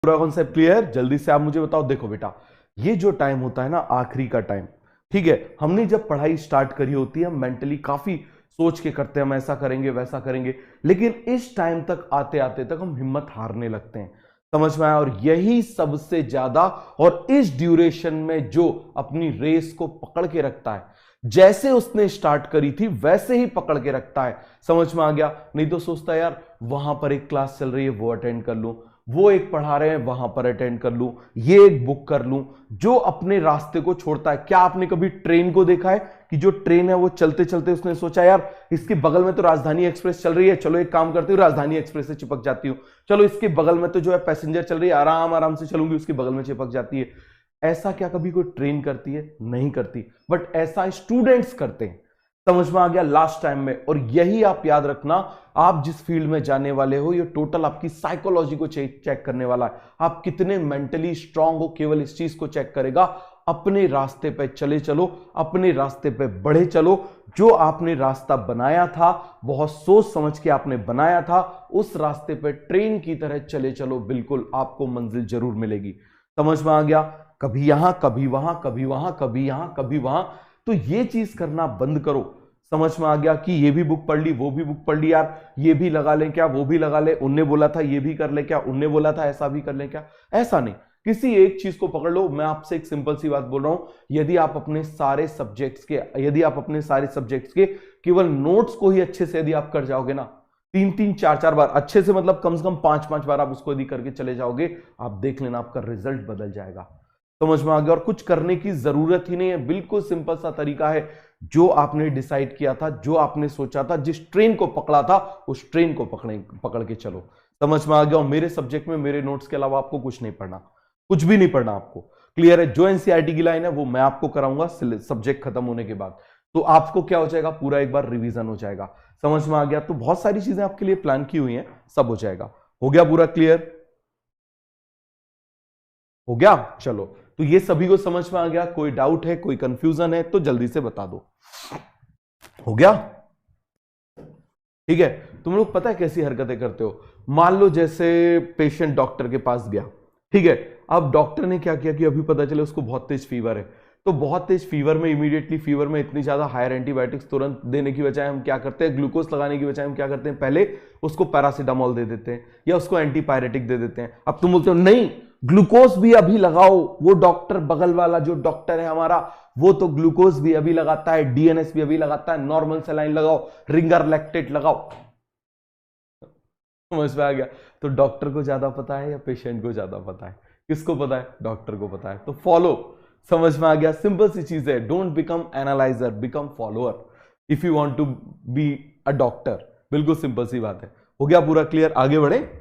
पूरा concept clear? जल्दी से आप मुझे बताओ। देखो बेटा, ये जो टाइम होता है ना, आखिरी का टाइम, ठीक है, हमने जब पढ़ाई स्टार्ट करी होती है हम मेंटली काफी सोच के करते हैं, हम ऐसा करेंगे वैसा करेंगे, लेकिन इस टाइम तक आते आते तक हम हिम्मत हारने लगते हैं। समझ में आया? और यही सबसे ज्यादा, और इस ड्यूरेशन में जो अपनी रेस को पकड़ के रखता है, जैसे उसने स्टार्ट करी थी वैसे ही पकड़ के रखता है। समझ में आ गया? नहीं तो सोचता है यार वहां पर एक क्लास चल रही है वो अटेंड कर लूं, वो एक पढ़ा रहे हैं वहां पर अटेंड कर लूं, ये एक बुक कर लूं। जो अपने रास्ते को छोड़ता है, क्या आपने कभी ट्रेन को देखा है कि जो ट्रेन है वो चलते चलते उसने सोचा यार इसके बगल में तो राजधानी एक्सप्रेस चल रही है, चलो एक काम करती हूँ राजधानी एक्सप्रेस से चिपक जाती हूँ, चलो इसके बगल में तो जो है पैसेंजर चल रही है, आराम आराम से चलूंगी, उसके बगल में चिपक जाती है। ऐसा क्या कभी कोई ट्रेन करती है? नहीं करती, बट ऐसा स्टूडेंट्स करते हैं। समझ में आ गया? लास्ट टाइम में। और यही आप याद रखना, आप जिस फील्ड में जाने वाले हो ये टोटल आपकी साइकोलॉजी को चेक करने वाला है। आप कितने मेंटली स्ट्रांग हो, केवल इस चीज को चेक करेगा। अपने रास्ते पे चले चलो, अपने रास्ते पे बढ़े चलो। जो आपने रास्ता बनाया था, बहुत सोच समझ के आपने बनाया था, उस रास्ते पे ट्रेन की तरह चले चलो, बिल्कुल आपको मंजिल जरूर मिलेगी। समझ में आ गया? कभी यहां कभी वहां, कभी वहां कभी यहां कभी वहां, तो ये चीज करना बंद करो। समझ में आ गया कि ये भी बुक पढ़ ली, वो भी बुक पढ़ ली, यार ये भी लगा लें क्या, वो भी लगा ले, उनने बोला था ये भी कर ले क्या, उनने बोला था ऐसा भी कर ले क्या। ऐसा नहीं, किसी एक चीज को पकड़ लो। मैं आपसे एक सिंपल सी बात बोल रहा हूं, यदि आप अपने सारे सब्जेक्ट्स के केवल नोट्स को ही अच्छे से यदि आप कर जाओगे ना, 3-3 4-4 बार अच्छे से, मतलब कम से कम 5-5 बार आप उसको यदि करके चले जाओगे, आप देख लेना आपका रिजल्ट बदल जाएगा। समझ में आ गया? और कुछ करने की जरूरत ही नहीं है, बिल्कुल सिंपल सा तरीका है। जो आपने डिसाइड किया था, जो आपने सोचा था, जिस ट्रेन को पकड़ा था, उस ट्रेन को पकड़ के चलो। समझ में आ गया? और मेरे सब्जेक्ट में मेरे नोट्स के अलावा आपको कुछ नहीं पढ़ना, कुछ भी नहीं पढ़ना आपको। क्लियर है? जो एनसीईआरटी की लाइन है वो मैं आपको कराऊंगा सब्जेक्ट खत्म होने के बाद, तो आपको क्या हो जाएगा, पूरा एक बार रिवीजन हो जाएगा। समझ में आ गया? तो बहुत सारी चीजें आपके लिए प्लान की हुई हैं, सब हो जाएगा। हो गया पूरा क्लियर? हो गया? चलो, तो ये सभी को समझ में आ गया? कोई डाउट है, कोई कंफ्यूजन है तो जल्दी से बता दो। हो गया? ठीक है। तुम लोग पता है कैसी हरकतें करते हो? मान लो जैसे पेशेंट डॉक्टर के पास गया, ठीक है, अब डॉक्टर ने क्या किया कि अभी पता चले उसको बहुत तेज फीवर है, तो बहुत तेज फीवर में इमीडिएटली फीवर में इतनी ज्यादा हायर एंटीबायोटिक्स तुरंत देने की बजाय हम क्या करते हैं, ग्लूकोज लगाने की बजाय हम क्या करते हैं, पहले उसको पैरासीटामोल दे देते हैं या उसको एंटीपायरेटिक दे देते हैं। अब तुम बोलते हो नहीं, ग्लूकोज भी अभी लगाओ, वो डॉक्टर बगल वाला जो डॉक्टर है हमारा, वो तो ग्लूकोज भी अभी लगाता है, डीएनएस भी अभी लगाता है, नॉर्मल सलाइन लगाओ, रिंगर लैक्टेट लगाओ। समझ में आ गया? तो डॉक्टर को ज्यादा पता है या पेशेंट को ज्यादा पता है? किसको पता है? डॉक्टर को पता है। तो फॉलो। समझ में आ गया? सिंपल सी चीज है, don't become analyzer, become follower if you want to be a doctor. बिल्कुल सिंपल सी बात है। हो गया पूरा क्लियर? आगे बढ़े।